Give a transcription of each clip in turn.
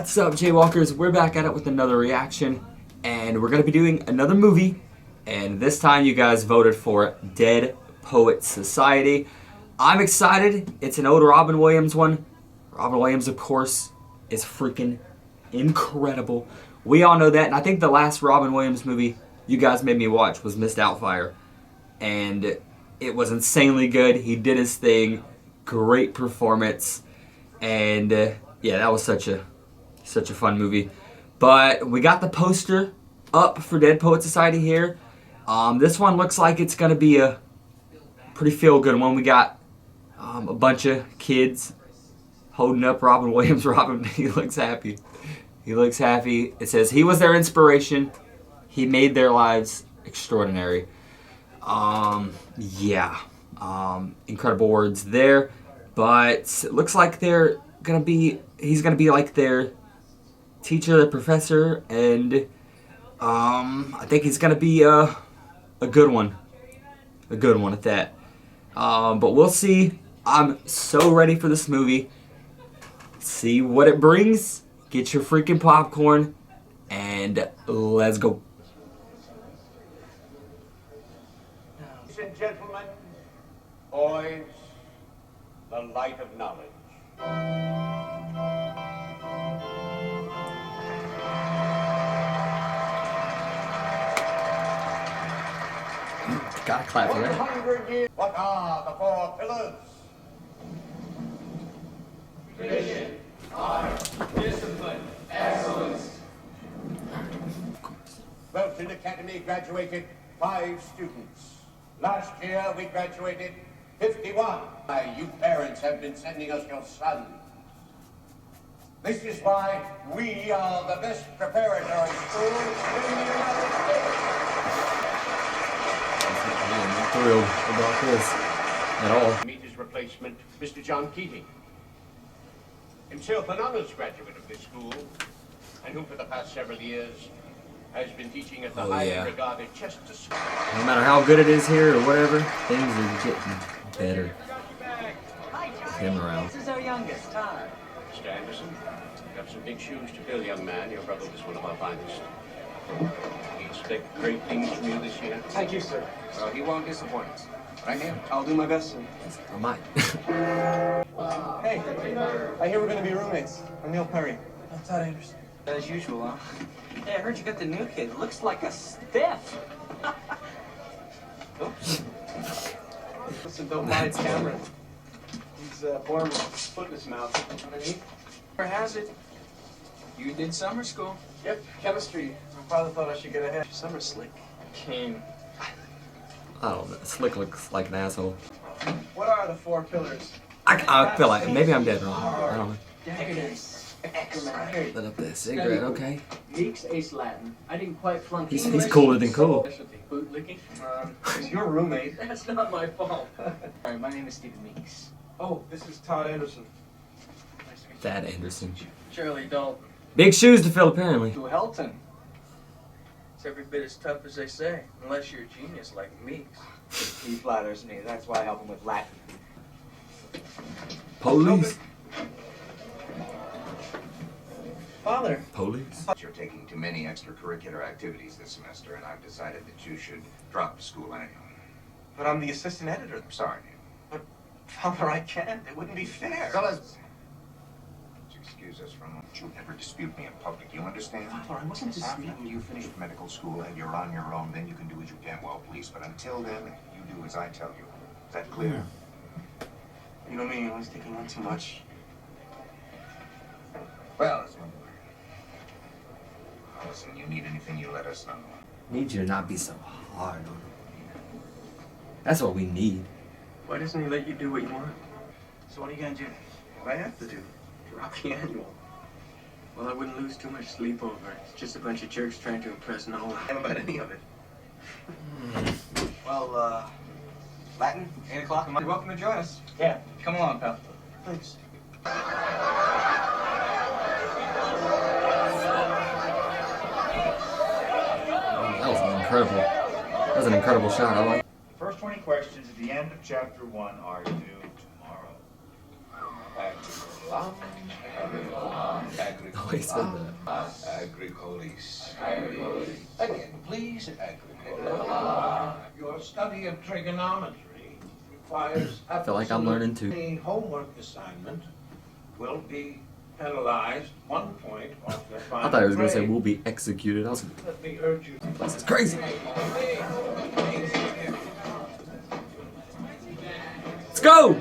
What's up, Jaywalkers? We're back at it with another reaction, and we're going to be doing another movie, and this time you guys voted for Dead Poets Society. I'm excited. It's an old Robin Williams one. Robin Williams, of course, is freaking incredible. We all know that, and I think the last Robin Williams movie you guys made me watch was Miss Doubtfire, and it was insanely good. He did his thing. Great performance, and yeah, that was such a fun movie. But we got the poster up for Dead Poet Society here. This one looks like it's gonna be a pretty feel-good one. We got a bunch of kids holding up Robin Williams. Robin, he looks happy. He looks happy. It says he was their inspiration. He made their lives extraordinary. Yeah. Incredible words there. But it looks like he's gonna be like their teacher, the professor, and I think he's gonna be a good one at that. But we'll see. I'm so ready for this movie. See what it brings. Get your freaking popcorn and let's go. Ladies and gentlemen, boys, the light of knowledge. Gotta clap for that. 100 years. What are the four pillars? Tradition, honor, discipline, excellence. Wilton Academy graduated 5 students. Last year we graduated 51. You parents have been sending us your sons. This is why we are the best preparatory school in the United States. I'm not thrilled about this at all. Meet his replacement, Mr. John Keating. Himself an honors graduate of this school, and who for the past several years has been teaching at the highly regarded Chester School. No matter how good it is here or whatever, things are getting better. With him around. This is our youngest, Todd. Mr. Anderson, you've got some big shoes to fill, young man. Your brother was one of our finest. We expect great things from you this year. Thank you, sir. He won't disappoint us. Right here? I'll do my best, sir. I might. Hey, I hear we're gonna be roommates. I'm Neil Perry. I'm Todd Anderson. As usual, huh? Hey, I heard you got the new kid. Looks like a stiff. Oops. Listen, don't mind Cameron. He's born with a foot in his mouth. Underneath. Or has it? You did summer school. Yep, chemistry. My father thought I should get ahead. Summer slick. Kane. I don't know. Slick looks like an asshole. What are the 4 pillars? I feel like maybe I'm dead wrong. I don't know. Decadence. Excellent. Lit up that cigarette, okay. Meeks ace Latin. I didn't quite flunk He's English. cooler than cool. Specialty bootlicking. He's your roommate. That's not my fault. Alright, my name is Stephen Meeks. Oh, this is Todd Anderson. Nice to meet you. Thad Anderson. Charlie Dalton. Big shoes to fill, apparently. To Helton. It's every bit as tough as they say, unless you're a genius like Meeks. He flatters me. That's why I help him with Latin. Police. Father. Police. You're taking too many extracurricular activities this semester, and I've decided that you should drop school annually. But I'm the assistant editor. I'm sorry. Father, I can't. It wouldn't be fair. Fellas, excuse us for a moment. You never dispute me in public, you understand? Father, I wasn't After disputing. you finished medical school and you're on your own, then you can do as you damn well please. But until then, you do as I tell you. Is that clear? You know me, you're always taking on too much. Well, that's one. Listen, you need anything, you let us know. Need you to not be so hard on him. That's what we need. Why doesn't he let you do what you want? So what are you gonna do? What I have to do? Drop the annual. Well, I wouldn't lose too much sleep over it. It's just a bunch of jerks trying to impress Nolan. I about any of it. Well, Latin, 8 o'clock. You're welcome to join us. Yeah, come along, pal. Thanks. That was incredible. That was an incredible shot. I like. The first 20 questions at the end of chapter 1 are due tomorrow. Oh, he said that. Agricolis. Again, please, Agricolis. Your study of trigonometry requires. I feel like I'm learning too. The homework assignment will be penalized 1 point off their final I thought he was going to say, grade. we'll be executed. I was like, Let me urge you. this is crazy. Let's go!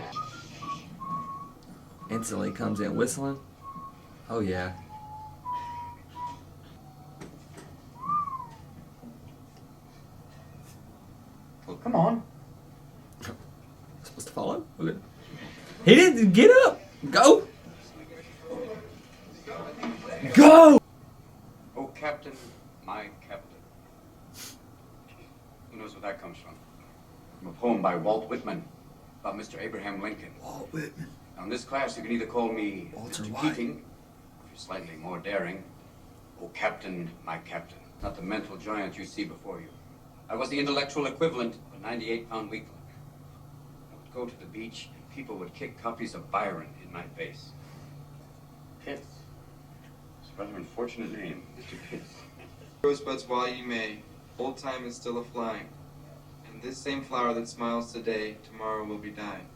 Instantly comes in whistling. Oh, yeah. Come on. Supposed to follow? Okay. He didn't get up. Go. Go. Oh, Captain, my Captain. Who knows where that comes from? From a poem by Walt Whitman about Mr. Abraham Lincoln. Walt Whitman. Now, in this class, you can either call me Walter Mr. White. Keating, if you're slightly more daring. Oh, Captain, my Captain. Not the mental giant you see before you. I was the intellectual equivalent of a 98-pound weakling. I would go to the beach, and people would kick copies of Byron in my face. Pitts. It's a rather unfortunate name, Mr. Pitts. Rosebuds while ye may, old time is still a-flying. And this same flower that smiles today, tomorrow will be dying.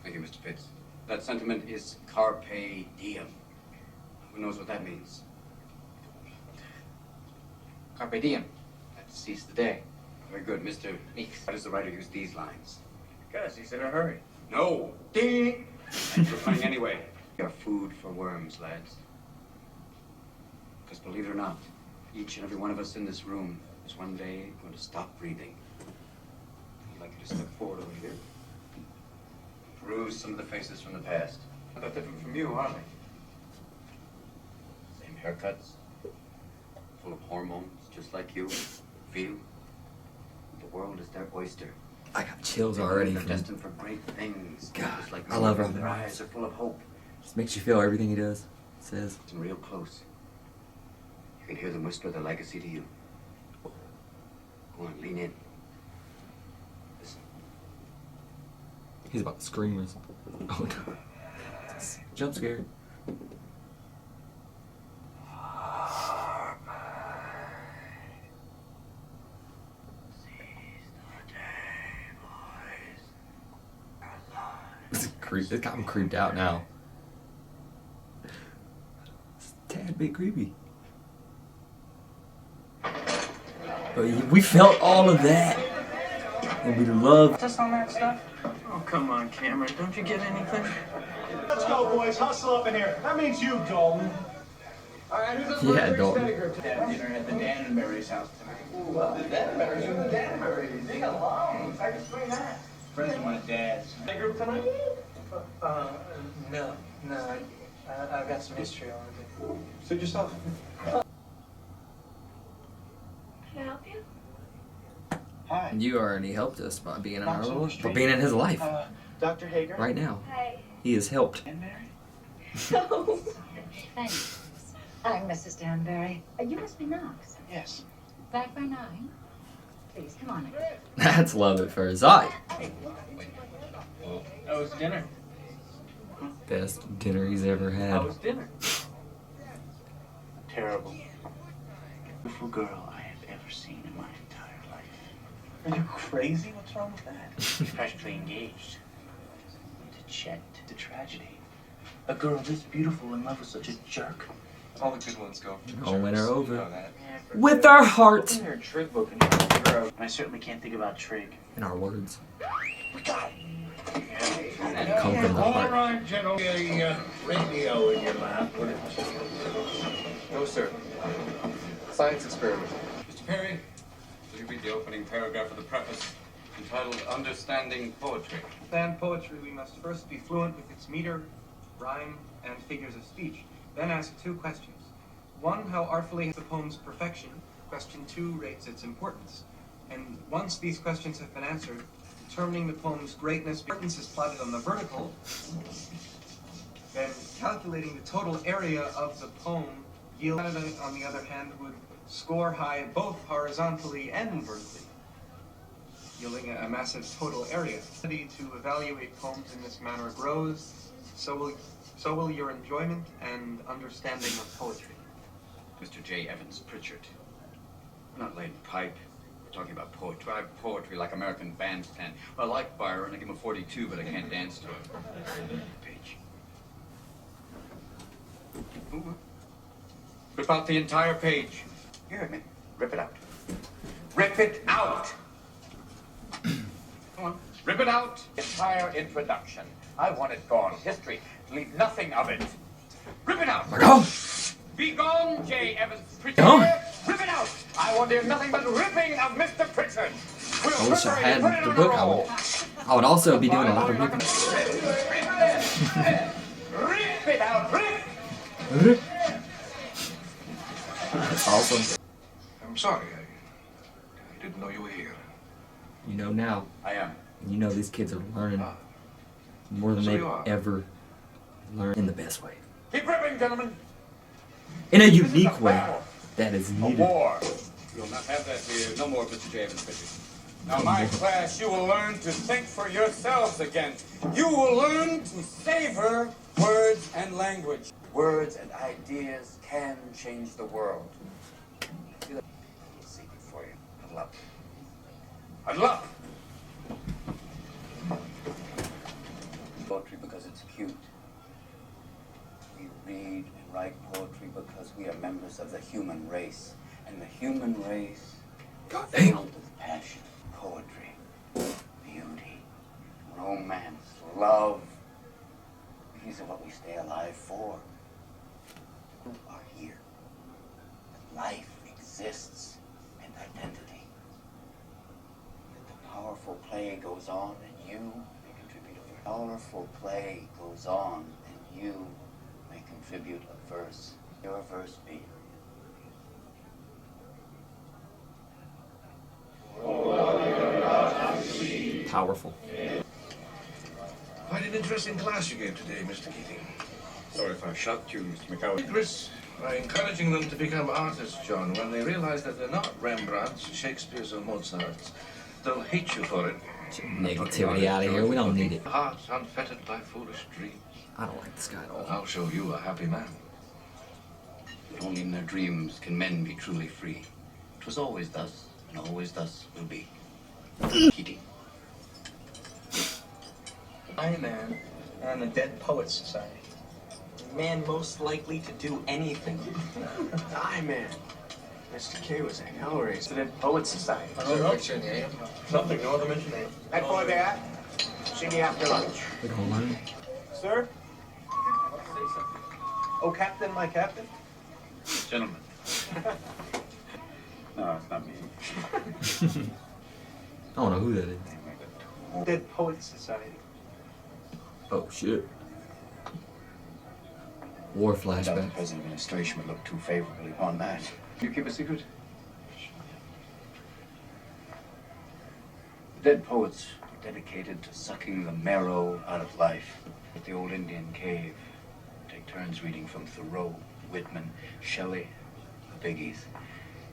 Thank you, Mr. Pitts. That sentiment is carpe diem. Who knows what that means? Carpe diem. Let's seize the day. Very good, Mr. Meeks. Why does the writer use these lines? Because he's in a hurry. No! Ding! And you're funny anyway. We are food for worms, lads. Because believe it or not, each and every one of us in this room is one day going to stop breathing. I'd like you to step forward over here. Peruse some of the faces from the past. Not that different from you, are they? Same haircuts. Full of hormones, just like you. Feel. The world is their oyster. I got chills already. They're From destined for great things. God, Just like I love me. Robin Their Williams. eyes are full of hope. Just makes you feel everything he does. Says. Listen real close. You can hear them whisper their legacy to you. Go on, lean in. Listen. He's about to scream or something. Oh no. Jump scare. It got me creeped out now. It's a tad bit creepy. But we felt all of that. And we loved. Us on that stuff? Oh, come on, Cameron. Don't you get anything? Let's go, boys. Hustle up in here. That means you, Dalton. All right, who's up Yeah, Dalton. Had dinner at the Danbury's house tonight. Well, the Danburys? Who's the Danburys? They got along. I can explain that. Friends of my dad's. Big group tonight? No. I've got some history on it. Suit yourself. Can I help you? Hi. You already helped us by being in our Knocks on the life. street. By being in his life. Dr. Hager? Right now. Hi. He has helped. And Mary? No. Thanks. I'm Mrs. Danbury. You must be Knox. Yes. Back by 9. Please, come on. That's love at first sight. That was dinner. Best dinner he's ever That had. was dinner. Terrible. Beautiful girl I have ever seen in my entire life. Are you crazy? What's wrong with that? Practically engaged to Chet. The tragedy. A girl this beautiful in love with such a jerk. All the good ones go for I'll win her jerks. over. You know that. With our hearts. Open your trig book and you'll figure out. And I certainly can't think about trig. In our words. We got it. Come from the All heart. right, gentlemen. A radio in your lap, would it? No, sir. Science experiment. Mr. Perry, will you read the opening paragraph of the preface entitled Understanding Poetry? To understand poetry, we must first be fluent with its meter, rhyme, and figures of speech. Then ask 2 questions. 1, how artfully is the poem's perfection? Question 2 rates its importance. And once these questions have been answered, determining the poem's greatness, importance is plotted on the vertical. Then calculating the total area of the poem, Canada, on the other hand, would score high both horizontally and vertically, yielding a massive total area. The ability to evaluate poems in this manner grows, so So will your enjoyment and understanding of poetry. Mr. J. Evans Pritchard. We're not laying pipe. We're talking about poetry. I have poetry like American Bandstand. I like Byron. I give him a 42, but I can't dance to it. Page. Ooh. Rip out the entire page. You heard me. Rip it out. Rip it out! Come on. Rip it out! Entire introduction. I want it gone. History. Leave nothing of it. Rip it out! Go! Be gone, J. Evans Pritchard! Gone. Rip it out! I want to hear nothing but ripping of Mr. Pritchard. We'll I wish I prepare it and put it had the on book. roll. I would also be doing a lot of ripping. Rip it out. Rip. That's awesome. I'm sorry. I didn't know you were here. You know now. I am. You know these kids are learning more than So they've you are. ever learned in the best way. Keep ripping, gentlemen. In a unique way that is A needed. war. You'll not have that here. No more, Mr. J. Evans Pritchard. Now, my class, you will learn to think for yourselves again. You will learn to savor words and language. Words and ideas can change the world. See that little secret for you. Huddle up. Huddle up! Poetry because it's cute. We read and write poetry because we are members of the human race. And the human race is filled with passion, poetry, beauty, romance, love. These are what we stay alive for. You are here. That life exists and identity. That the powerful play goes on and you may contribute a verse. Powerful play goes on and you may contribute a verse. Your verse be. Powerful. Quite an interesting class you gave today, Mr. Keating. Sorry if I shocked you, Mr. McCowan. Vigorous by encouraging them to become artists, John. When they realize that they're not Rembrandts, Shakespeare's, or Mozart's, they'll hate you for it. Negativity out of here. We don't need it. Hearts unfettered by foolish dreams. I don't like this guy at all. I'll show you a happy man. But only in their dreams can men be truly free. It was always thus, and always thus will be. Keating. I'm man, and the Dead Poets Society. The man most likely to do anything. Aye, man. Mr. K was accelerated. The Dead Poets Society. Nothing, no other mention name. That boy there, see me after lunch. We gonna learn. Sir? Oh, Captain, my captain? Gentlemen. No, it's not me. I don't know who that is. Dead Poets Society. Oh shit. War The flashback. present administration would look too favorably upon that. You keep a secret? The Dead Poets were dedicated to sucking the marrow out of life. At the old Indian cave, take turns reading from Thoreau, Whitman, Shelley, the biggies,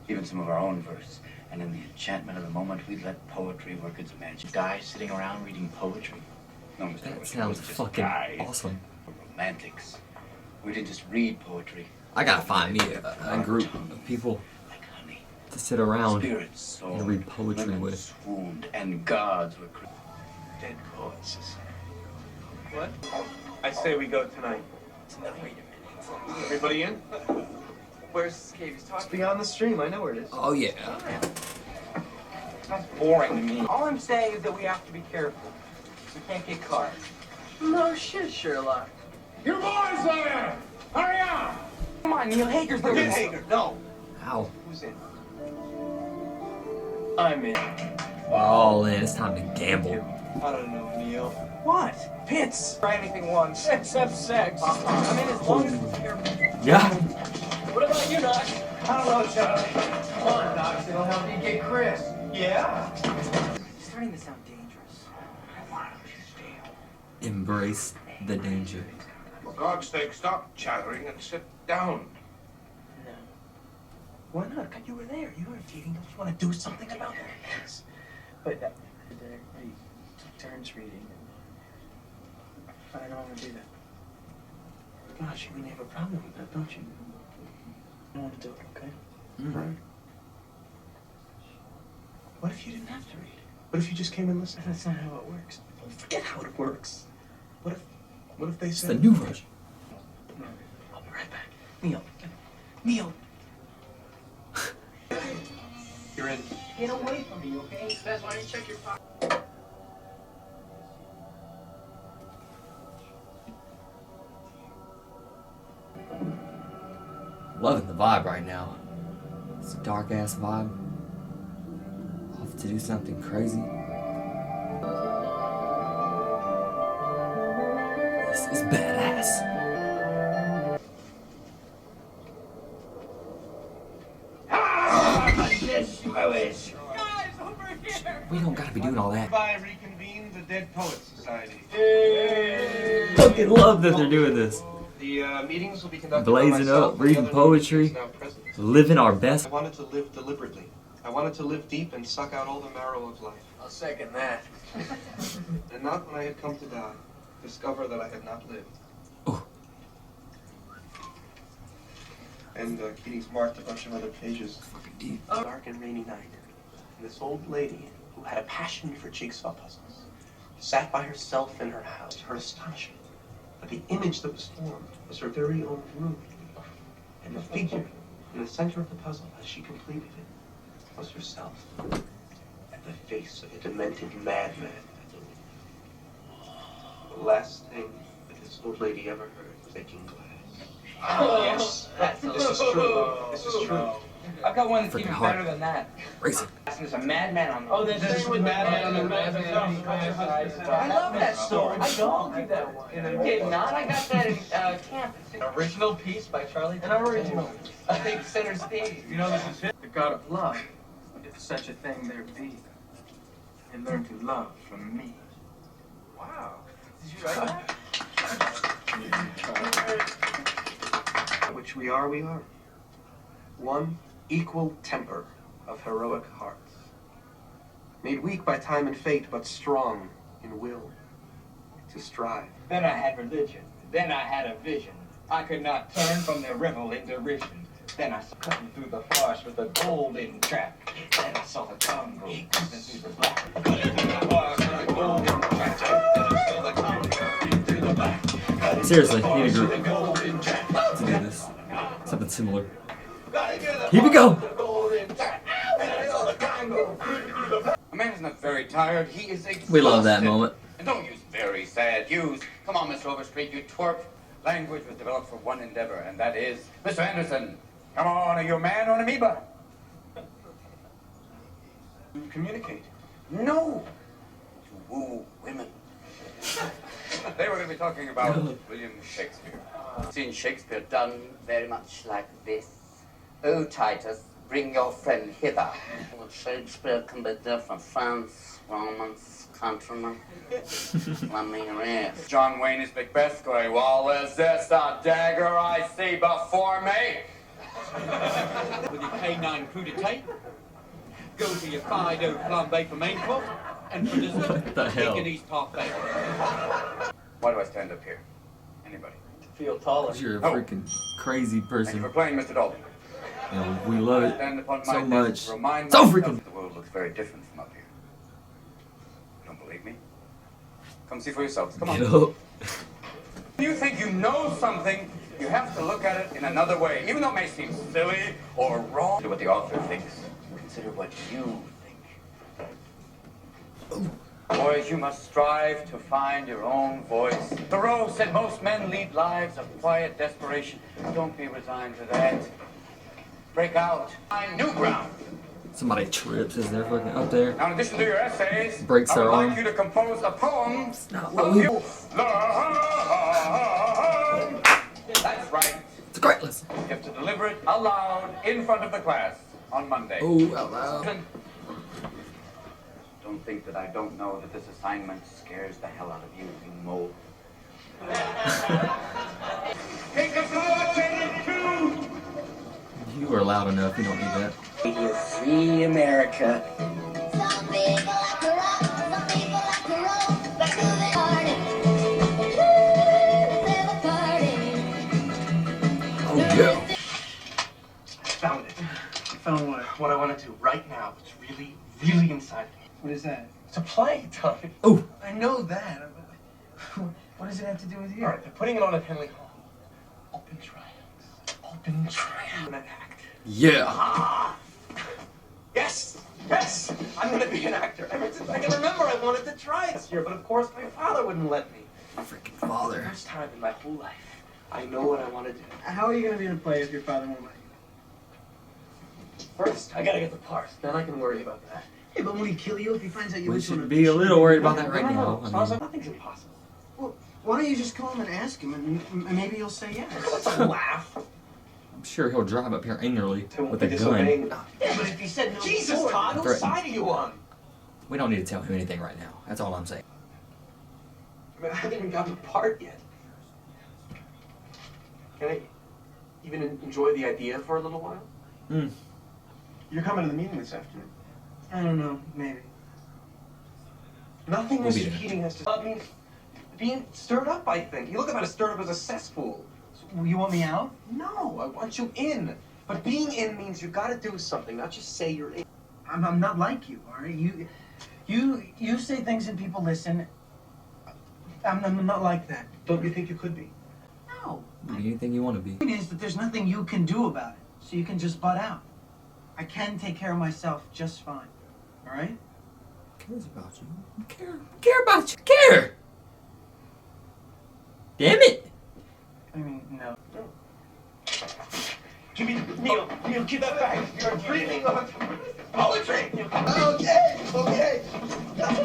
even some of our own verse. And in the enchantment of the moment, we let poetry work its magic. Guys sitting around reading poetry. No, Mr. That Poetry sounds wasn't just fucking guys. awesome. We're romantics. We didn't just read poetry. I gotta find me a group of people Like honey. to sit around Spirits soared, and read poetry women with. swooned, and gods were Dead Poets Society. What? I say we go tonight. Wait a minute. Everybody in? Where's Cave? He's It's talking. beyond the stream, I know where it is. Oh yeah. That's boring to me. All I'm saying is that we have to be careful. We can't get caught. No shit, Sherlock. You boys there! Hurry up! Come on, Neil Hager's there. Forget Hager, no. Ow. Who's in? I'm in. We're all in. It's time to gamble. I don't know, Neil. What? Pits. Try anything once. Except sex. I mean, as long as it's careful. Yeah. What about you, Doc? I don't know, Charlie. Come on, Doc. It'll help you get Chris. Yeah? It's starting to sound dangerous. Why don't you stay? Embrace the danger. For God's sake, stop chattering and sit down. No. Why not? You were there. You were reading. Don't you want to do something about it? Yes. But we took turns reading. I don't know how to do that. gosh, you really have a problem with that, don't you? I don't want to do it, okay? Right. What if you didn't have to read? What if you just came and listened? That's not how it works. Oh, forget how it works. What if they It's said... the new version. I'll be right back. Neil. Neil. You're in. Get away from me, okay? That's why you check your pocket. Loving the vibe right now. It's a dark ass vibe. Off to do something crazy. This is badass. We don't gotta be doing all that. Hereby reconvene the Dead Poets Society. Fucking love that they're doing this. The meetings will be conducted by Blazing myself up, and the reading other poetry, now present. living our best. I wanted to live deliberately. I wanted to live deep and suck out all the marrow of life. I'll second that. And not when I had come to die, discover that I had not lived. Oh. And Keating's marked a bunch of other pages. Fucking deep. A dark and rainy night, and this old lady who had a passion for jigsaw puzzles sat by herself in her house. Her astonishment that the image that was formed was her very own room, and the figure in the center of the puzzle as she completed it was herself, and the face of a demented madman. The last thing that this old lady ever heard was aching glass. Yes, this is true. This is true. I've got one that's Freaking even hard. better than that. Racing. There's a madman on the... Oh, there's this with madman on the I love that story. I told you that one. You did not? I got that in camp. An original piece by Charlie. An original. I think center stage. You know this is it. The God of love, if such a thing there be, and learn to love from me. Wow. Did you write that? Which we are. One equal temper of heroic hearts. Made weak by time and fate, but strong in will to strive. Then I had religion. Then I had a vision. I could not turn from the revel in derision. Then I saw cutting through the farce with a golden trap. Then I saw the Congo cutting through the black. Cutting through the farce with a golden trap. Then I saw the Congo cutting through the black. Seriously, need a group to do this. Something similar. Here we go. A man is not very tired. He is exhausted. We love that moment. And don't use very sad. Use, come on, Mr. Overstreet, you twerp. Language was developed for one endeavor, and that is, Mr. Anderson, come on, are you a man or an amoeba? To communicate. No. To woo women. They were going to be talking about William Shakespeare. Seen Shakespeare done very much like this. Oh, Titus, bring your friend hither. Well, Shakespeare can be different. Friends, Romans, countrymen. Let me read. John Wayne is Macbeth going, well, is this the dagger I see before me? With your canine crudité, go to your Fido flambe for main course, and for dessert, What the hell? Pekingese parfait. Why do I stand up here? Anybody? Feel taller. You're a freaking crazy Thank you person. for playing, Mr. Dalton. You know, we love it Stand upon so my much. desk to remind So myself freaking. that the world looks very different from up here. You don't believe me? Come see for yourselves. Come Get on. up. When you think you know something, you have to look at it in another way, even though it may seem silly or wrong. Consider what the author thinks. Consider what you think. Boys, you must strive to find your own voice. Thoreau said most men lead lives of quiet desperation. Don't be resigned to that. Break out. Find new ground. Somebody trips as they're fucking up there. Now, in addition to your essays, Breaks I would their like arm. you to compose a poem. Not what we. That's right. It's a great lesson. You have to deliver it aloud in front of the class on Monday. Oh, out loud. Don't think that I don't know that this assignment scares the hell out of you, you mole. Take the floor, take two. You are loud enough. You don't need that. Radio Free America. Some people like to rock, some people like to roll. Back to the party. Let's have a party. What is that? It's a play, Tommy. Oh. I know that. What does it have to do with you? All right, they're putting it on at Henley Hall. Open tryouts. Open tryouts. An act. Yeah. Yes! Yes! I'm gonna be an actor. Ever since I can remember, I wanted to try this year, but of course my father wouldn't let me. Freaking father. First time in my whole life, I know what I want to do. How are you going to be in a play if your father won't let you? First, I gotta get the part. Then I can worry about that. Hey, but won't he kill you if he finds out you We went to an should be a audition? little worried about that right No, now. as I far as mean, nothing's impossible. Well, why don't you just call him and ask him, and maybe he'll say yes. That's a laugh. I'm sure he'll drive up here angrily with a gun. Disobeying. Yeah, but if he said no Jesus, before, Todd, Threaten. whose side are you on? We don't need to tell him anything right now. That's all I'm saying. I mean, I haven't even gotten the part yet. Can I even enjoy the idea for a little while? Mm. You're coming to the meeting this afternoon. I don't know, maybe. Nothing We'll be Mr. there. Keating has to. I mean, being stirred up, I think. You look about as stirred up as a cesspool. So, you want me out? No, I want you in. But being in means you gotta do something, not just say you're in. I'm not like you, all right? You say things and people listen. I'm not like that. Don't you think you could be? No. Be anything you want to be. The point is that there's nothing you can do about it, so you can just butt out. I can take care of myself just fine, all right? Cares about you. Care about you. Care. Damn it. I mean, no. Jimmy, Neil, give that back. You're dreaming of poetry. Okay, okay.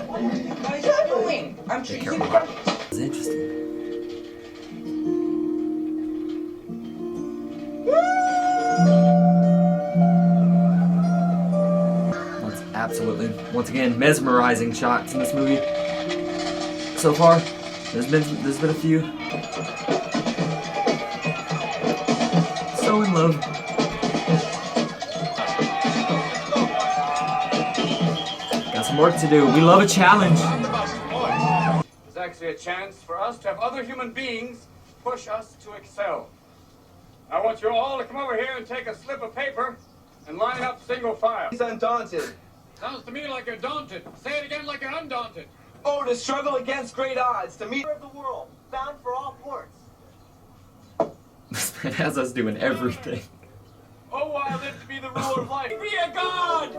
What are you guys doing? I'm Take choosing care. questions. It's interesting. That's absolutely, once again, mesmerizing shots in this movie. So far, there's been a few. So in love. Got some work to do. We love a challenge. It's actually a chance for us to have other human beings push us to excel. I want you all to come over here and take a slip of paper and line up single file. He's undaunted. Sounds to me like you're daunted. Say it again like you're undaunted. Oh, to struggle against great odds, to meet of the world, bound for all ports. This man has us doing everything. Oh, I live to be the ruler of life. Be a god!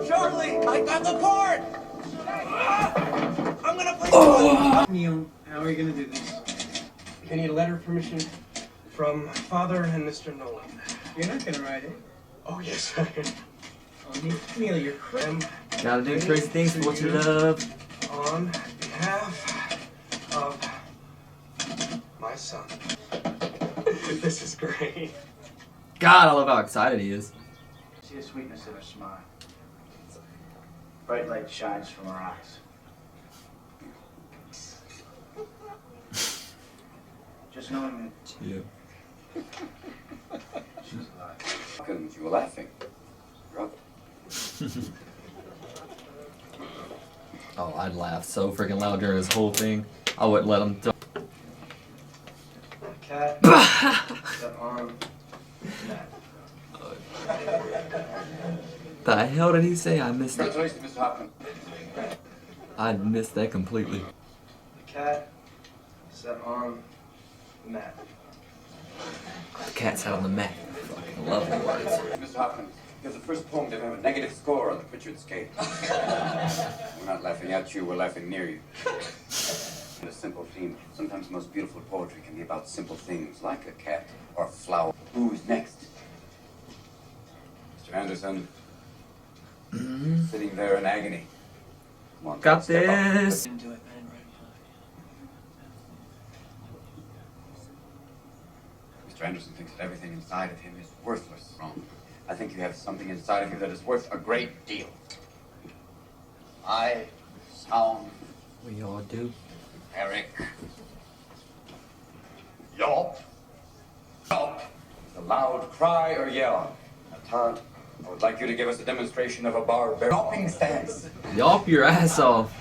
Charlie, I got the part! I'm gonna play Neil, how are you gonna do this? I need a letter of permission from Father and Mr. Nolan. You're not gonna write it. Oh, yes, I am. Oh, Neil, you're crazy. Gotta do crazy things for what you love. On behalf of my son. This is great. God, I love how excited he is. See the sweetness in her smile. Bright light shines from her eyes. Just knowing that Yeah. she's alive. You were laughing. You're up. Oh, I'd laugh so freaking loud during this whole thing. I wouldn't let him. Cat, the arm, that. The hell did he say? I missed it. Congratulations, Mr. Hopkins. I missed that completely. The cat, set on the mat. Cat's head on the mat. Fucking lovely words. Mr. Hopkins, you're the first poem to have a negative score on the Pritchard scale. We're not laughing at you, we're laughing near you. A simple theme. Sometimes the most beautiful poetry can be about simple things, like a cat or a flower. Who's next? Mr. Anderson, sitting there in agony. Come on, Got step up. this. Into it, man. Mr. Anderson thinks that everything inside of him is worthless. Wrong. I think you have something inside of you that is worth a great deal. I sound We all do. Eric. Yelp. Yelp. A loud cry or yell. Todd, I would like you to give us a demonstration of a barbaric yelping stance. Yelp your ass off.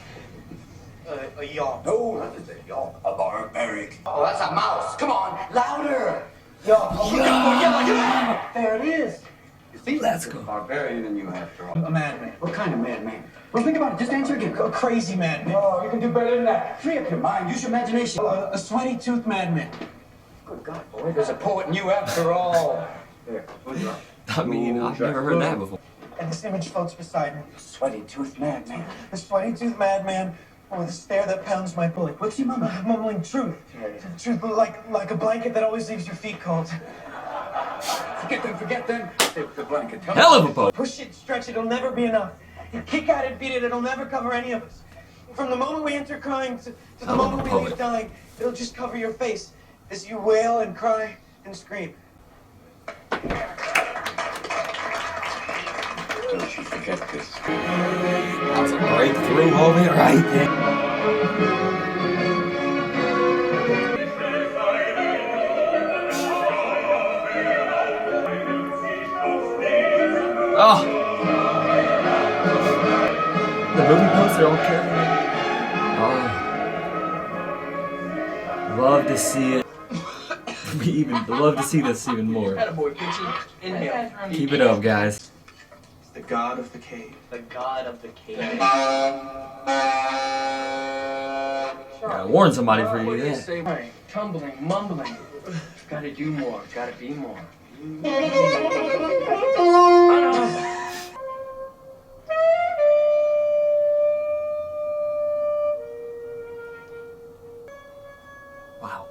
A yawp. No, not just a yelp. A barbaric. Oh, that's a mouse. Come on, louder. Yelp. Oh, Yeah. yell. There it is. You see, Let's go. Barbarian in you after all. A madman. What kind of madman? Well, think about it. Just answer again. A crazy madman. Oh, you can do better than that. Free up your mind. Use your imagination. A sweaty-toothed madman. Good God, boy, there's a poet in you after all. There, close your eyes. I mean, I've never heard that before. And this image floats beside me. Sweaty-toothed madman. A sweaty-toothed madman with a stare that pounds my bullet. What's he mumbling? Mumbling truth. Truth like a blanket that always leaves your feet cold. Forget them. Stay with the blanket. Tell Hell of a poet. Push it, stretch it, it'll never be enough. You kick at it, beat it, it'll never cover any of us. From the moment we enter crying to the moment we leave dying, it'll just cover your face as you wail and cry and scream. Don't you forget this. That was a breakthrough moment right there. Oh! The movie poster, okay. Oh. Love to see it. We even love to see this even more. Attaboy, Pinchy. Inhale. Keep it up, guys. The god of the cave. The god of the cave. Gotta warn somebody for you there. Say, tumbling, mumbling. Gotta do more, gotta be more. Wow.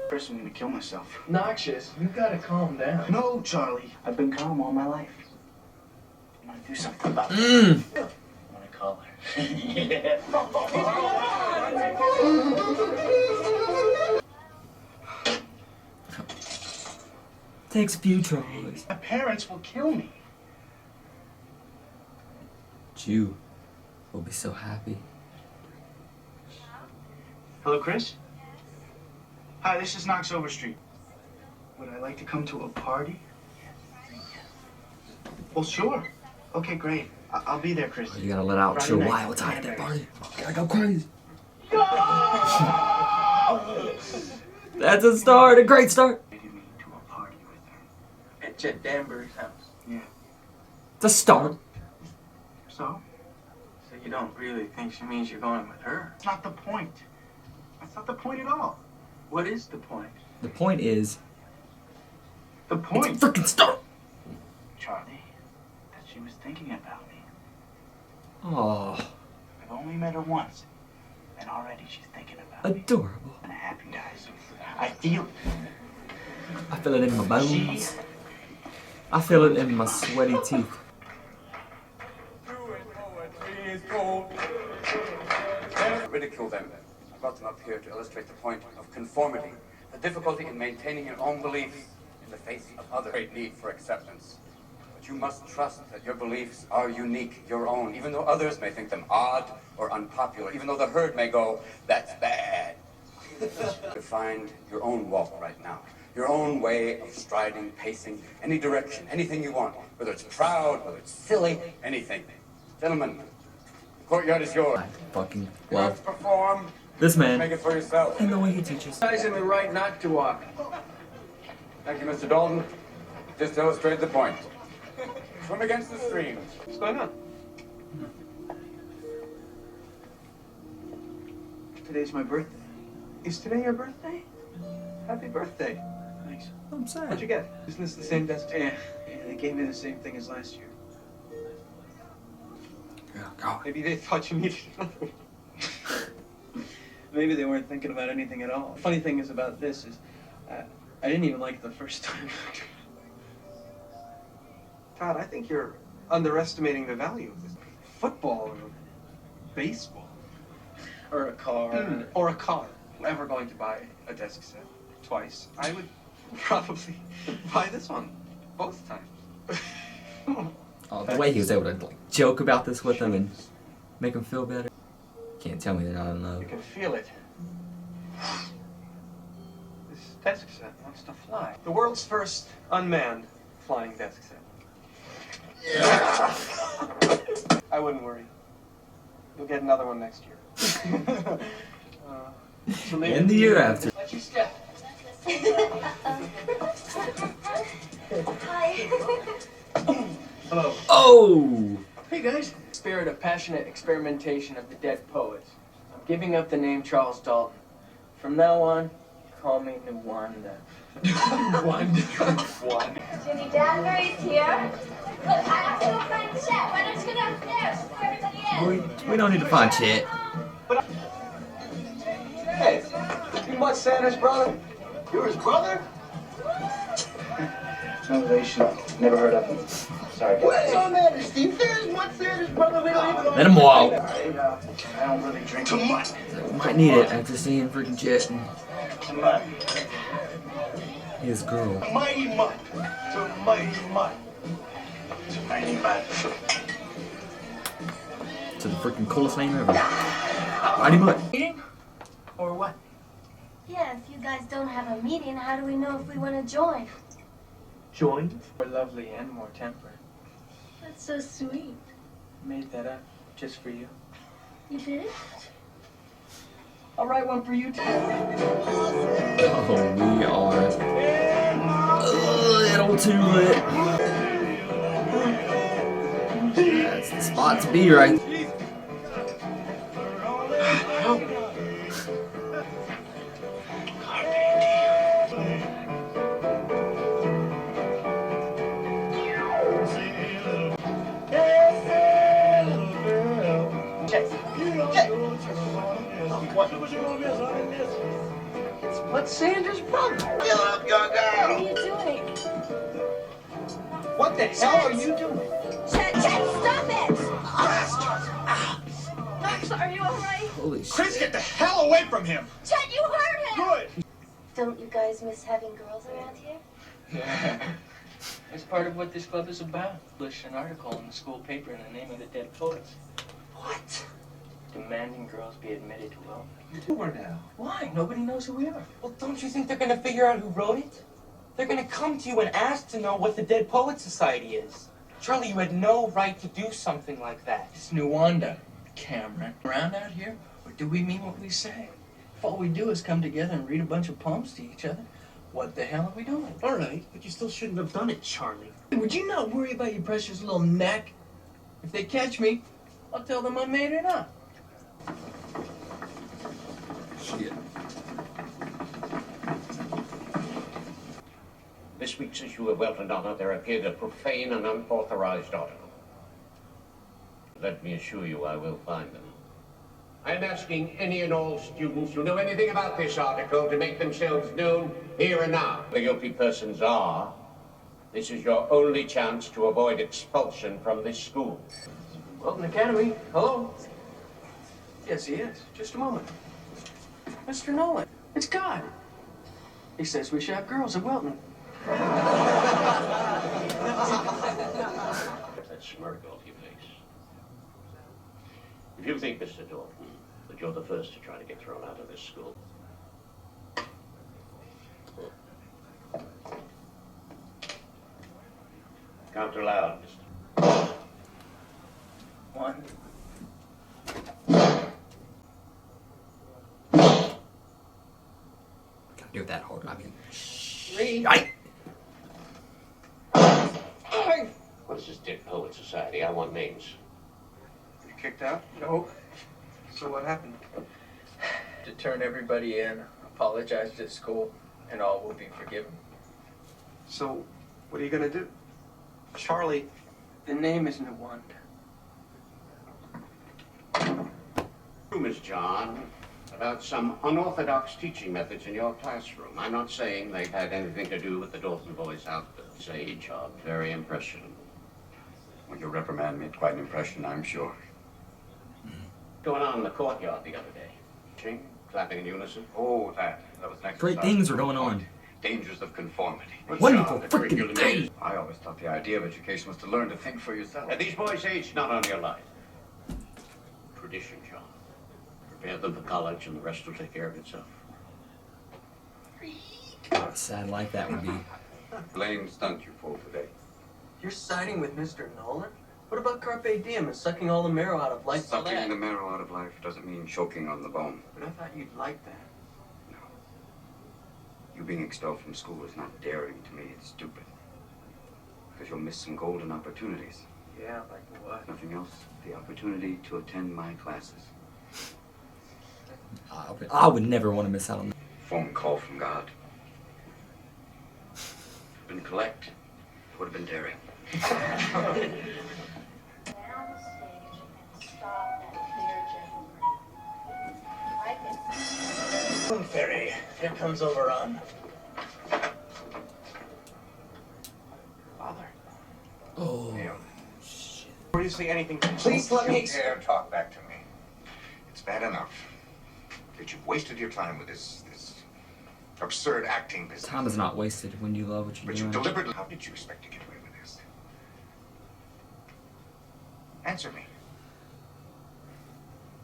First, I'm gonna kill myself. Noxious, you gotta calm down. No, Charlie. I've been calm all my life. I'm gonna do something about it. Mmm. I wanna call her. Takes a few tries. My parents will kill me. Jew will be so happy. Hello, Chris? Hi, this is Knox Overstreet. Would I like to come to a party? Well, sure. Okay, great. I'll be there, Chris. You gotta let out Friday your night. wild side at that party. Gotta go crazy. That's a start, a great start. Taking me to a party with her. At Chet Danbury's house. Yeah. It's a start. So? So you don't really think she means you're going with her? That's not the point. That's not the point at all. What is the point? The point is, The it's a point, freaking start. Charlie, that she was thinking about me. Oh, I've only met her once, and already she's thinking about me. adorable. And a happy guys. I feel I feel it in my bones. I feel it in my sweaty teeth. Ridicule them. I brought them up here to illustrate the point of conformity, the difficulty in maintaining your own beliefs in the face of others. Great need for acceptance. But you must trust that your beliefs are unique, your own, even though others may think them odd or unpopular, even though the herd may go, that's bad. To find your own walk right now, your own way of striding, pacing, any direction, anything you want, whether it's proud, whether it's silly, anything. Gentlemen, the courtyard is yours. I fucking You have to love perform, this make man it for yourself. and the way he teaches. Guys in the right not to walk. Thank you, Mr. Dalton. Just illustrated the point. Swim against the stream. What's going on? today's my birthday. Is today your birthday? Happy birthday. Thanks. I'm sad. What'd you get? Isn't this the same desk? Yeah, they gave me the same thing as last year. Yeah, go. Maybe they thought you needed another one. Maybe they weren't thinking about anything at all. Funny thing is about this is, I didn't even like it the first time. Todd, I think you're underestimating the value of this. Football or baseball. Or a car. Or a car. If I'm ever going to buy a desk set twice, I would probably buy this one both times. Oh, the way he was able to like joke about this with him and make him feel better. Can't tell me they're not in love. You can feel it. This desk set wants to fly. The world's first unmanned flying desk set. I wouldn't worry. You'll get another one next year. So maybe And the year after. Let you step. Hi. Hello. Oh! Hey guys. Spirit of passionate experimentation of the dead poets. I'm giving up the name Charles Dalton. From now on, call me Nwanda. Nwanda. Jimmy Danbury's here. Look, I have to go find Chet. Why don't you go downstairs before everybody is? We don't need to find Chet. Hey, you Mutt Santa's brother? You're his brother? No relation. Never heard of him. Sorry. What's on that, Steve? There's Mutt Santa's brother. We don't even know. Let him walk. I don't really drink too much. Might need it after seeing freaking Chet and Too much. his girl. Mighty Mutt. To Mighty Mutt. To Mighty Mutt. To the freaking coolest name ever. Mighty Mutt. Meeting? Or what? Yeah, if you guys don't have a meeting, how do we know if we want to join? Join? More lovely and more temperate. That's so sweet. Made that up just for you. You did? I'll write one for you too. Oh, we are a little too lit. That's the spot to be right. It's Mutt Santa's brother. Fill up your What are girl. you doing? What the hell are you doing? Chet, stop it! Max, are you alright? Holy shit. Chris, get the hell away from him. Chet, you hurt him! Good. Don't you guys miss having girls around here? Yeah. It's part of what this club is about. Published an article in the school paper in the name of the dead poets. What? Demanding girls be admitted to wealth. Who are now? Why? Nobody knows who we are. Well, don't you think they're gonna figure out who wrote it? They're gonna come to you and ask to know what the Dead Poets Society is. Charlie, you had no right to do something like that. It's Nwanda, Cameron. Around out here, or do we mean what we say? If all we do is come together and read a bunch of poems to each other, what the hell are we doing? All right, but you still shouldn't have done it, Charlie. Would you not worry about your precious little neck? If they catch me, I'll tell them I made it up. Shit. This week's issue of Welton Honor, there appeared a profane and unauthorized article. Let me assure you I will find them. I am asking any and all students who know anything about this article to make themselves known here and now. The guilty persons are. This is your only chance to avoid expulsion from this school. Welton Academy, hello? Yes, he is. Just a moment. Mr. Nolan, it's God. He says we should have girls at Welton. That smirk off your face. If you think, Mr. Dalton, that you're the first to try to get thrown out of this school, count aloud, Mr. One. Gotta do it that hard. I mean, Three. What is this Dead Poet Society? I want names. You kicked out? No. So what happened? To turn everybody in, apologize to the school, and all will be forgiven. So, what are you gonna do? Charlie, The name is Nwanda. Miss John, about some unorthodox teaching methods in your classroom. I'm not saying they've had anything to do with the Dalton boys' outfit. Sage job, very impressionable. Well, your reprimand made quite an impression, I'm sure. Going on in the courtyard the other day. Ching, clapping in unison. Oh, that was an exercise. great things are going on. Dangers of conformity. Wonderful the freaking curriculum thing. is- I always thought the idea of education was to learn to think for yourself. At these boys' age, not on your life. Tradition, John. Prepare them for college and the rest will take care of itself. What a sad life that would be. Blame stunt you pulled today. You're siding with Mr. Nolan? What about Carpe Diem and sucking all the marrow out of life? Sucking the marrow out of life doesn't mean choking on the bone. But I thought you'd like that. You being expelled from school is not daring to me, it's stupid. Because you'll miss some golden opportunities. Yeah, like what? Nothing else. The opportunity to attend my classes. I would never want to miss out on that. Phone call from God. Been collect. Would have been daring. Fairy, here comes Oberon. Father. Oh. Before you say anything, Please let me dare talk back to me. It's bad enough that you've wasted your time with this absurd acting business. Time is not wasted when you love what you're But doing. you deliberately. How did you expect to get away with this? Answer me.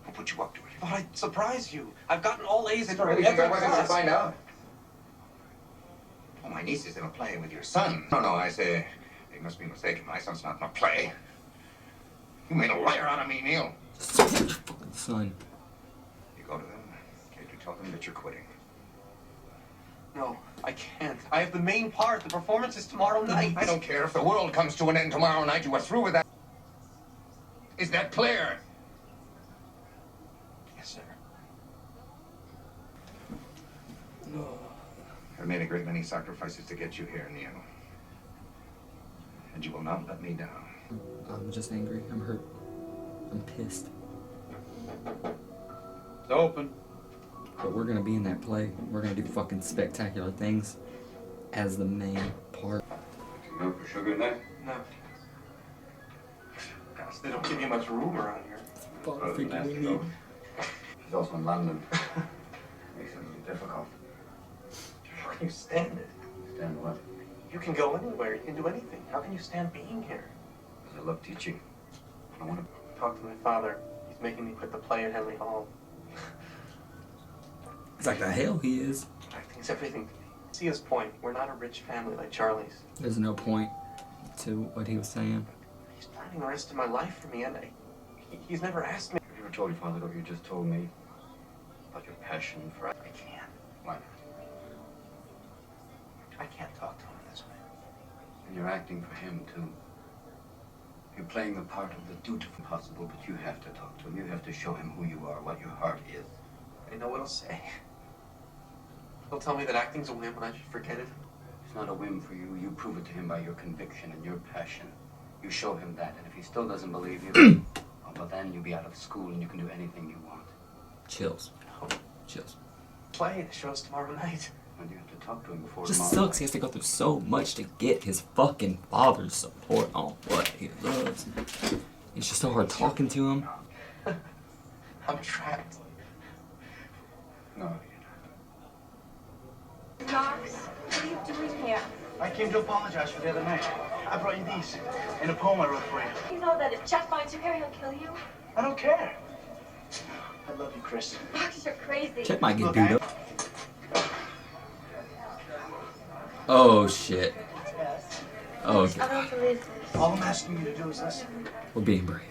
Who put you up to it? Thought I'd surprise you. I've gotten all A's in Sorry, every I wasn't going to class. find out. Oh, my niece is in a play with your son. No, I say, you must be mistaken. My son's not in a play. You made a liar out of me, Neil. Son. You go to them, and you tell them that you're quitting. No, I can't. I have the main part. The performance is tomorrow night. I don't care if the world comes to an end tomorrow night. You are through with that. Is that clear? Yes, sir. I've made a great many sacrifices to get you here, Neil. And you will not let me down. I'm just angry. I'm hurt. I'm pissed. It's open. But we're gonna be in that play. We're gonna do fucking spectacular things as the main part. Some milk or sugar in there? No. Gosh, they don't give you much room around here. She's also in London. Makes it a little difficult. How can you stand it? Stand what? You can go anywhere. You can do anything. How can you stand being here? Because I love teaching. I want to Talk to my father. He's making me quit the play at Henley Hall. It's like the hell he is. Acting's everything to me. See his point. We're not a rich family like Charlie's. There's no point to what he was saying. He's planning the rest of my life for me, and he's never asked me. Have you ever told your father what you just told me? About your passion for I can't. Why not? I can't talk to him this way. And you're acting for him, too. You're playing the part of the dutiful possible, but you have to talk to him. You have to show him who you are, what your heart is. I know what he'll say. He'll tell me that acting's a whim and I should forget it. It's not a whim for you. You prove it to him by your conviction and your passion. You show him that, and if he still doesn't believe you, well, then you'll be out of school and you can do anything you want. Chills. No. Chills. Play. The show's tomorrow night. And you have to talk to him before Just tomorrow. sucks. He has to go through so much to get his fucking father's support on what he loves. It's just so hard talking to him. I'm trapped. No. Knox, what are you doing here? I came to apologize for the other night. I brought you these and a poem I wrote for you. You know that if Jeff finds you here, he'll kill you? I don't care. I love you, Chris. Knox, you're crazy. Chet might get Look, beat up. Oh shit. Oh, I okay. don't believe this. All I'm asking you to do is listen. We're being brave.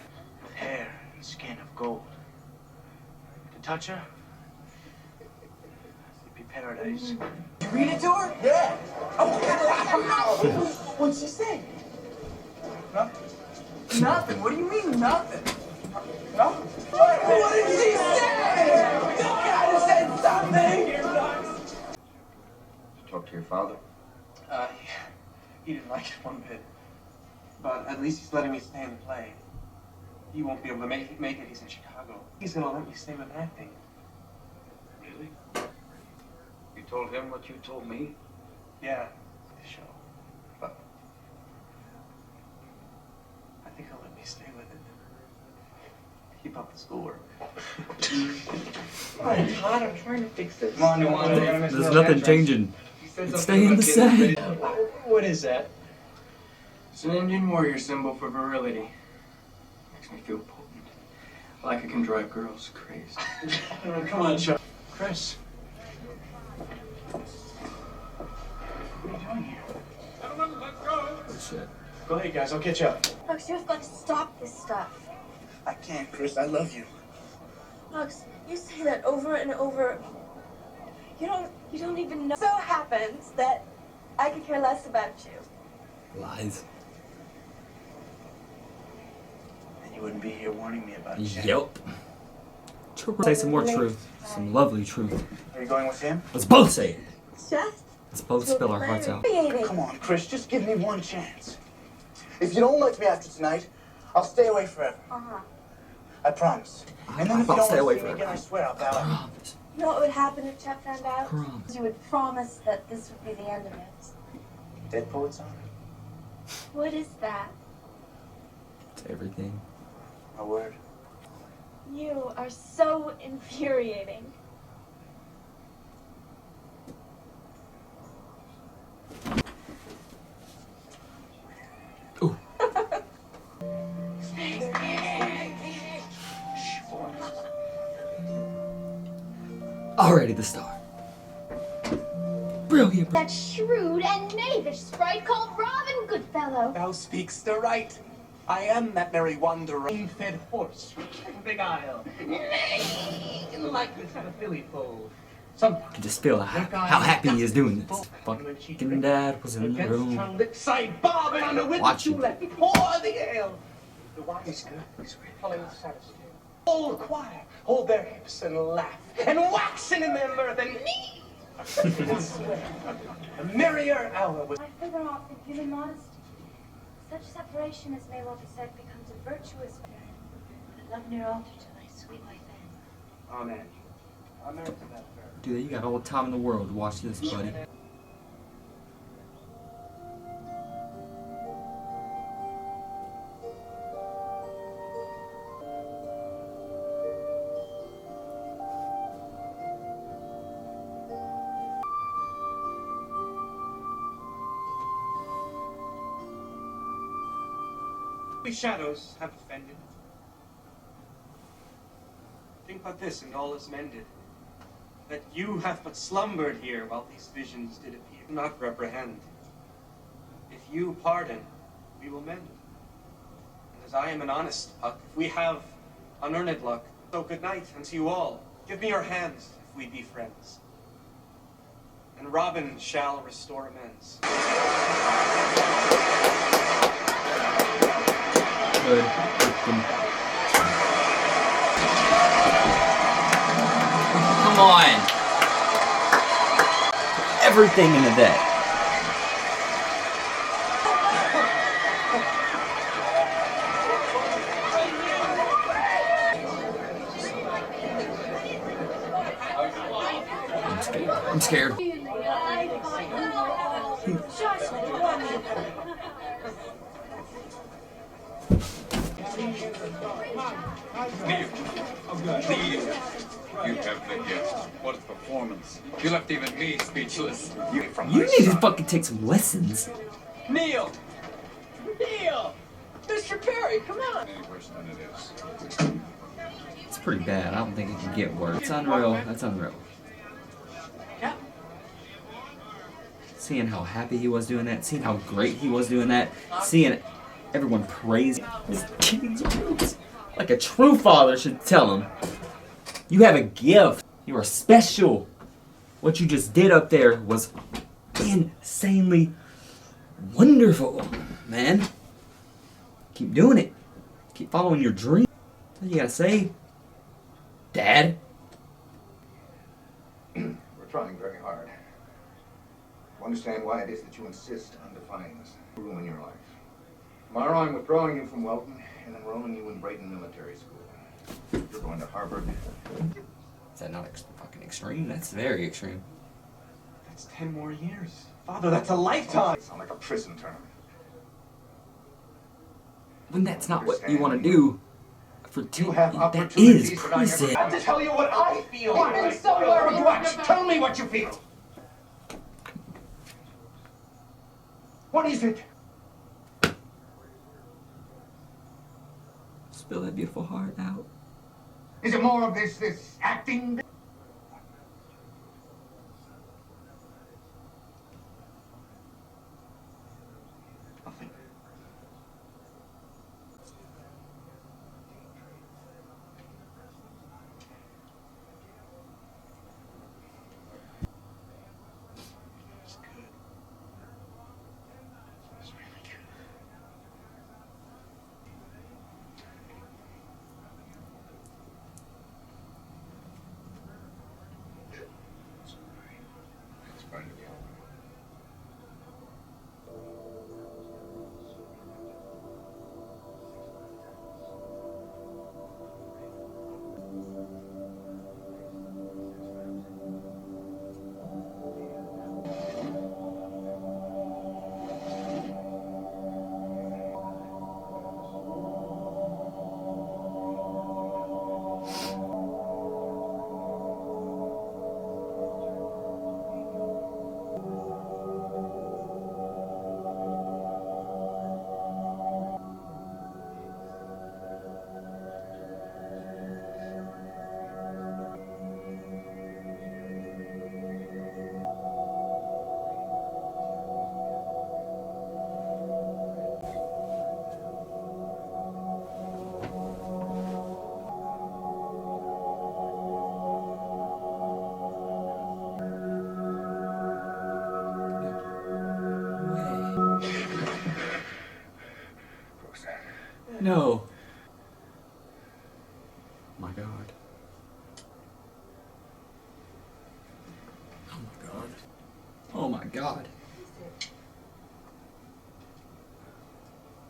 With hair and skin of gold. To touch her, it'd be paradise. You read it to her? Yeah. What'd she say? Nothing. Nothing? What do you mean, nothing? No? What did she say? You gotta say something! Talk to your father. He didn't like it one bit. But at least he's letting me stay in the play. He won't be able to make it. He's in Chicago. He's gonna let me stay with acting. Really? You told him what you told me? Yeah, the show. But I think he'll let me stay with it. Keep up the schoolwork. Oh, God, I'm trying to fix this. Come on, you want There's nothing changing. It's staying the same. What is that? It's an Indian warrior symbol for virility. Makes me feel potent. Like I can drive girls crazy. Come on, Chuck. Chris. What are you doing here? Oh shit. Go ahead, guys. I'll catch up. Knox, you've got to stop this stuff. I can't, Chris. I love you. Knox, you say that over and over. You don't even know. So happens that I could care less about you. Lies. you wouldn't be here warning me about Jim. Yep. Say some more truth. Some lovely truth. Are you going with him? Let's both say it. Just Let's both spill our hearts out. Come on, Chris, just give me one chance. If you don't like me after tonight, I'll stay away forever. I promise. And then if you I'll don't stay away want to see me forever. again, I swear I'll bow out. Promise. You know what would happen if Chet found out? Promise. You would promise that this would be the end of it. Dead Poets Honor. What is that? It's everything. My word. You are so infuriating. Ooh. Already the star. Brilliant. That shrewd and knavish sprite called Robin Goodfellow. Thou speakst the right. I am that merry wanderer, fed horse, Big Isle, like this of a filly foal. You can just feel how happy he is doing this. Fucking dad was in the room. Side bobbing on the whip Watching. to let pour the ale. The wine is good, following the saddest tale. All the choir hold their hips and laugh, and waxing in their mirth and me. A merrier hour was. I figure out that human modesty, such separation as may well be said, becomes a virtuous barrier. But love near altar to thy sweet wife Anne. Amen. Amen to that prayer. Dude, you got all the time in the world to watch this, buddy. We shadows have offended. Think but this, and all is mended. That you have but slumbered here while these visions did appear. Do not reprehend. If you pardon, we will mend. And as I am an honest puck, if we have unearned luck, so good night unto you all. Give me your hands if we be friends. And Robin shall restore amends. Good. Come on. Everything in the day. I'm scared. You have the gift. What a performance. You left even me speechless. You need to fucking take some lessons. Neil! Neil! Mr. Perry, come on! Any worse than it is. It's pretty bad. I don't think it can get worse. It's unreal. That's unreal. Seeing how happy he was doing that, seeing how great he was doing that, seeing everyone praise his kid's roots. Like a true father should tell him, you have a gift. You are special. What you just did up there was insanely wonderful, man. Keep doing it. Keep following your dream. That's what you gotta say, Dad. We're trying very hard. To understand why it is that you insist on defying us. Ruin your life. Tomorrow I'm withdrawing you from Welton and enrolling you in Braden Military School. You're going to Harvard. Is that not fucking extreme? That's very extreme. That's 10 more years. Father, that's a lifetime! It sounds like a prison term. When that's not what you want to do for You have that opportunities is that I never prison. had. To tell you what I feel. What? What? Tell me what you feel. What is it? Spill that beautiful heart out. Is it more of this acting? Nothing. It's good. It's really good. point of view. No. My God. Oh my God. Oh my God.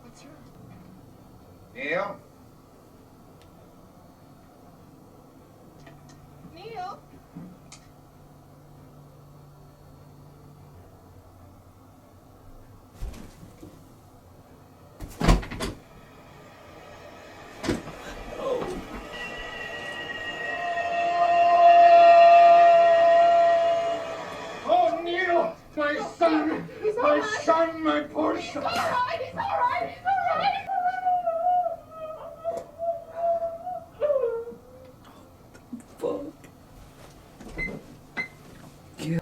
What's wrong? Neil? Neil? Oh, Neil! My son! My son, my poor son! He's all right! He's all right! He's all right! Fuck. Yeah.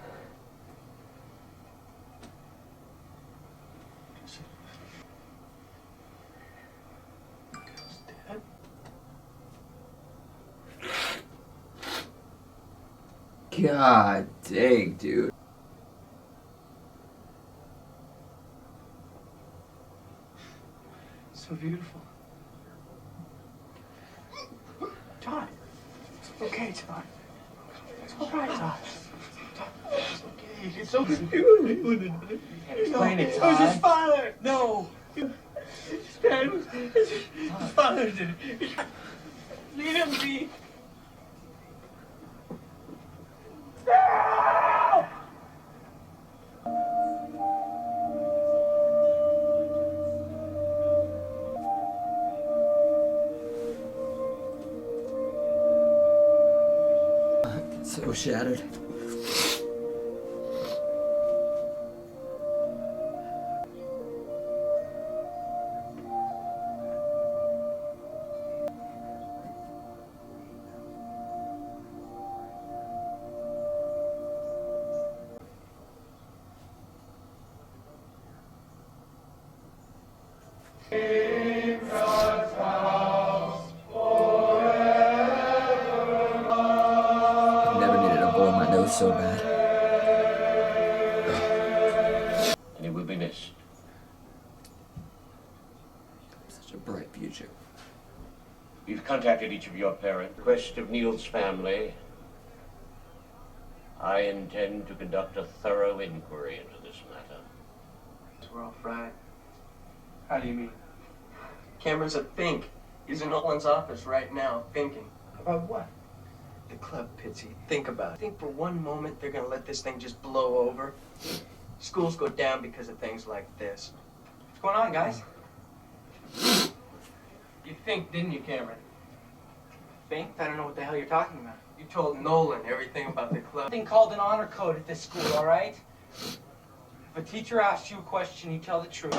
God dang, dude. So beautiful. Todd. It's okay, Todd. It's all right, Todd. Todd, it's okay. It's okay. Explain it, It was his Todd. father. No. His father did it. Leave him be. So shattered. Never needed to blow my nose so bad. And he will be missed. Such a bright future. We've contacted each of your parents. Request of Neil's family. I intend to conduct a thorough inquiry into this matter. We're all fried. How do you mean? Cameron's a think. He's in Nolan's office right now, thinking. About what? The club, Pitsy. Think about it. Think for one moment they're gonna let this thing just blow over. Schools go down because of things like this. What's going on, guys? You think, didn't you, Cameron? Think? I don't know what the hell you're talking about. You told Nolan everything about the club. Something called an honor code at this school, all right? If a teacher asks you a question, you tell the truth.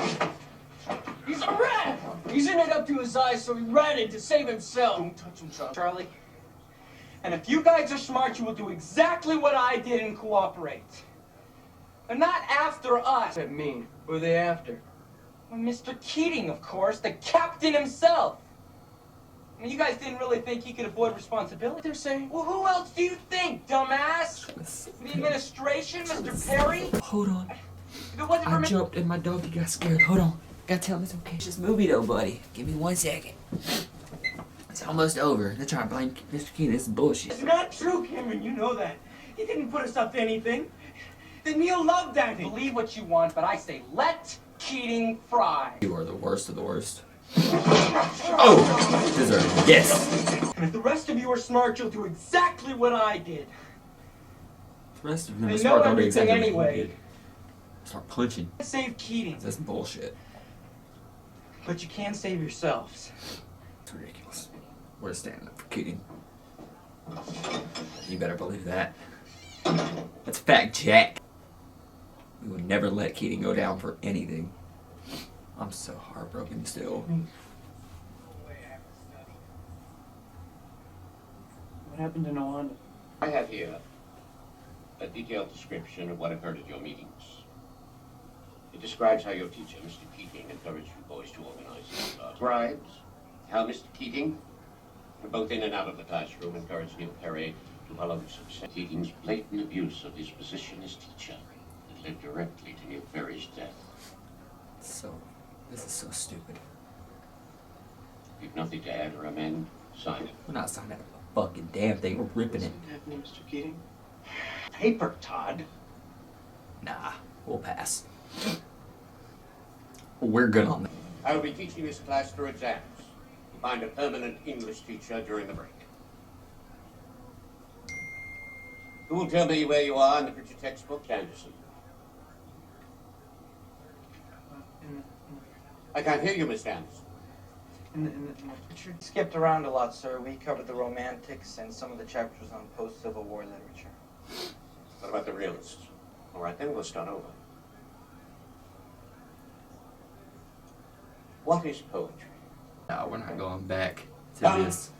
He's a rat! He's in it up to his eyes, so he ran in to save himself. Don't touch him, Charlie. And if you guys are smart, you will do exactly what I did and cooperate. They're not after us. What does that mean? Who are they after? Well, Mr. Keating, of course, the captain himself. I mean, you guys didn't really think he could avoid responsibility. They're saying. Well, who else do you think, dumbass? The administration, Mr. Perry? Hold on. If it wasn't for I jumped and my doggy got scared. Hold on. Gotta tell him it's okay. It's just movie though, buddy. Give me 1 second. It's almost over. They're trying to blame Mr. Keating. This is bullshit. It's not true, Cameron. You know that. He didn't put us up to anything. Then Neil loved Danny. Believe what you want, but I say let Keating fry. You are the worst of the worst. Oh! Deserve it. Yes! And if the rest of you are smart, you'll do exactly what I did. The rest of them are They smart, know don't do everything exactly what you anyway. did. Start punching. Save Keating. That's bullshit. But you can't save yourselves. It's ridiculous. We're standing up for Keating. You better believe that. That's fact, Jack. We would never let Keating go down for anything. I'm so heartbroken still. What happened to Noanda? I have here a detailed description of what occurred at your meetings. It describes how your teacher, Mr. Keating, encouraged you boys to organize bribes. How Mr. Keating, both in and out of the classroom, encouraged Neil Perry to follow the success. Keating's blatant abuse of his position as teacher that led directly to Neil Perry's death. This is so stupid. If you've nothing to add or amend, sign it. We're not signing a fucking damn thing. We're ripping it. What's happening, Mr. Keating? Paper, Todd. Nah, we'll pass. We're good on that. I will be teaching this class through exams. Find a permanent English teacher during the break. Who will tell me where you are in the picture textbook, Anderson? I can't hear you, Miss Anderson. Skipped around a lot, sir. We covered the romantics and some of the chapters on post-Civil War literature. What about the realists? All right, then we'll start over. What is poetry? No, we're not going back to this.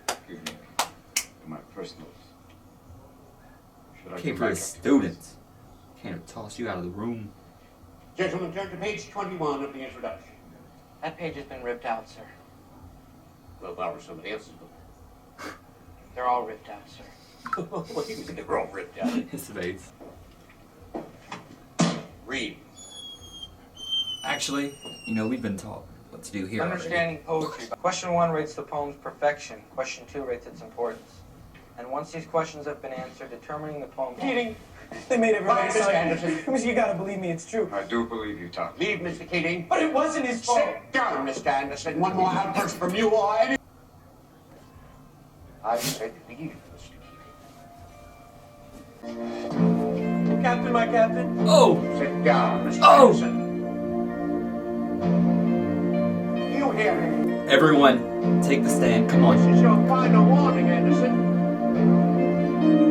Excuse me. My personals. Should I Came go for the back? students. Can't have tossed you out of the room. Gentlemen, turn to page 21 of the introduction. That page has been ripped out, sir. Well, borrow somebody else's book. They're all ripped out, sir. What do you mean they're all ripped out? His face. Read. Actually, you know, we've been taught what to do here Understanding poetry. Question 1 rates the poem's perfection. Question 2 rates its importance. And once these questions have been answered, determining the poem. Keating! They made everybody Mr. sign Anderson. You gotta believe me, it's true. I do believe you, Tom. Leave, Mr. Keating. But it wasn't his fault. Sit down, Mr. Anderson. One more outburst from you or any... I said leave, Mr. Keating. Captain, my captain. Oh! Sit down, Mr. Oh! Anderson. You hear me? Everyone, take the stand. Come on. This is your final warning, Anderson.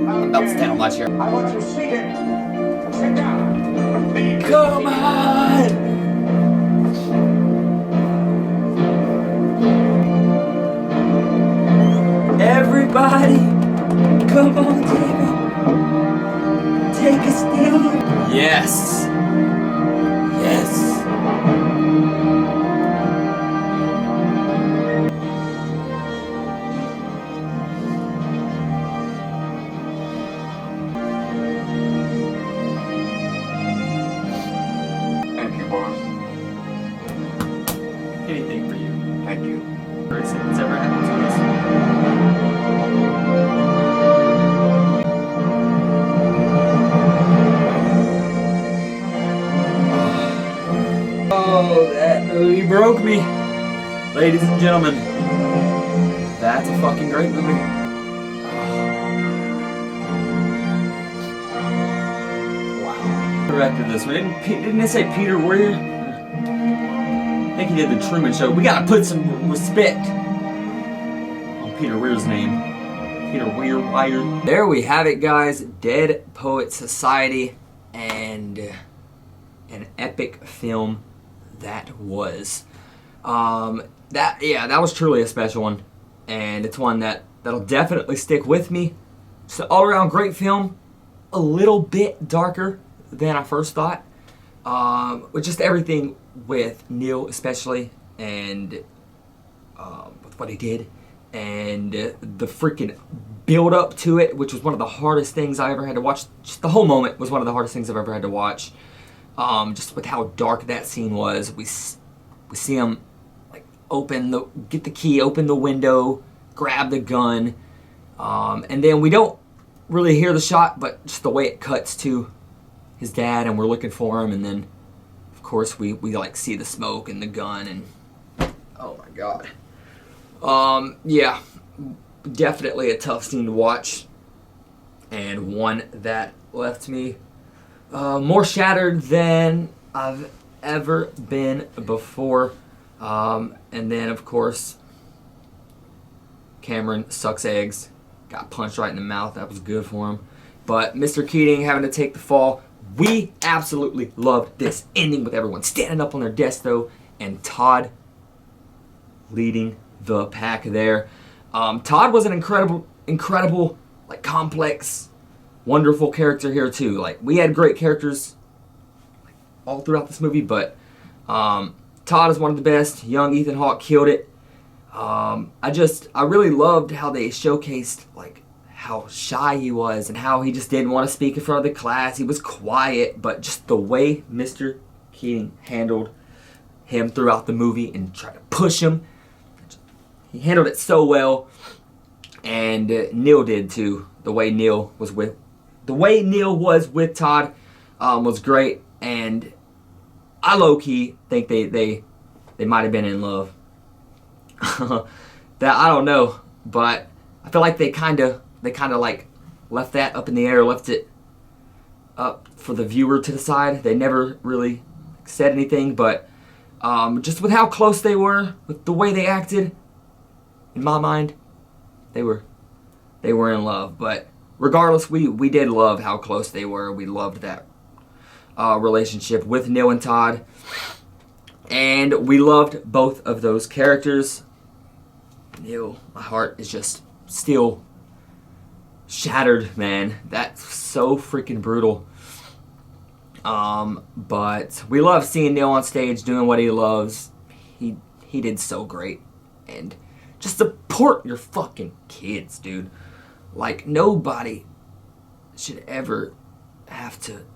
I'm about to stand on my chair. I want you seated. Sit down. Leave. Come on! Everybody, come on, David. Take a stand. Yes. Yes. Thank you, boss. Anything for you. Thank you. First thing that's ever happened to us. Oh, that movie broke me. Ladies and gentlemen, that's a fucking great movie. Wow. Directed this one. Didn't it say Peter Weir? I think he did The Truman Show. We gotta put some respect on Peter Weir's name. Peter Weir. There we have it, guys. Dead Poet Society, and an epic film that was. That was truly a special one, and it's one that'll definitely stick with me. It's an all-around great film. A little bit darker than I first thought, with just everything with Neil especially, and with what he did, and the freaking build up to it, which was one of the hardest things I ever had to watch. Just the whole moment was one of the hardest things I've ever had to watch. Just with how dark that scene was. We see him like get the key, open the window, grab the gun, and then we don't really hear the shot, but just the way it cuts to his dad and we're looking for him, and then of course we like see the smoke and the gun, and oh my god. Yeah, definitely a tough scene to watch, and one that left me more shattered than I've ever been before. And then of course Cameron sucks eggs, got punched right in the mouth. That was good for him. But Mr. Keating having to take the fall. We absolutely loved this ending with everyone standing up on their desk though, and Todd leading the pack there. Todd was an incredible, like complex, wonderful character here too. Like we had great characters all throughout this movie, but Todd is one of the best. Young Ethan Hawke killed it. I really loved how they showcased like how shy he was and how he just didn't want to speak in front of the class. He was quiet, but just the way Mr. Keating handled him throughout the movie and tried to push him, he handled it so well. And Neil did too. The way Neil was with Todd was great, and I low-key think they might have been in love. That I don't know, but I feel like they kind of like left that up in the air, left it up for the viewer to decide. They never really said anything, but just with how close they were, with the way they acted, in my mind, they were in love. But regardless, we did love how close they were. We loved that relationship with Neil and Todd, and we loved both of those characters. Neil, my heart is just still shattered, man. That's so freaking brutal. But we love seeing Neil on stage doing what he loves. He did so great. And just support your fucking kids, dude. Like, nobody should ever have to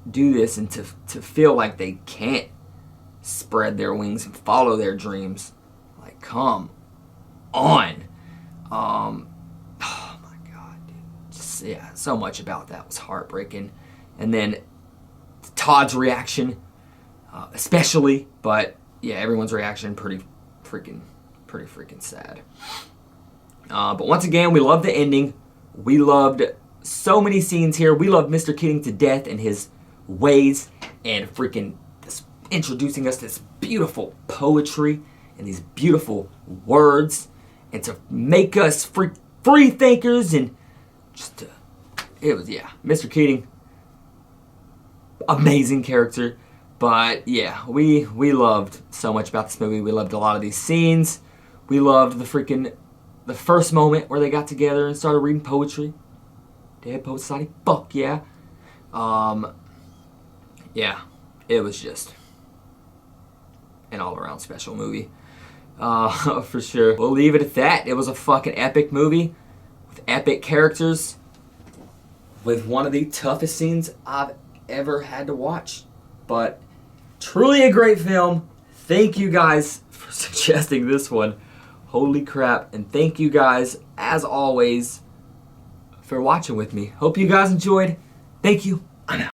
do this and to feel like they can't spread their wings and follow their dreams. Like, come on. Oh my god, dude. Just, yeah, so much about that was heartbreaking. And then Todd's reaction, especially, but yeah, everyone's reaction pretty freaking sad. But once again, we loved the ending. We loved so many scenes here. We loved Mr. Keating to death and his ways, and freaking introducing us to this beautiful poetry and these beautiful words, and to make us free thinkers, and just it was, yeah, Mr. Keating, amazing character. But yeah, we loved so much about this movie. We loved a lot of these scenes. We loved the first moment where they got together and started reading poetry. Dead Poet Society, fuck yeah. Yeah, it was just an all-around special movie. For sure. We'll leave it at that. It was a fucking epic movie with epic characters, with one of the toughest scenes I've ever had to watch. But truly a great film. Thank you guys for suggesting this one. Holy crap. And thank you guys, as always, for watching with me. Hope you guys enjoyed. Thank you. I'm out.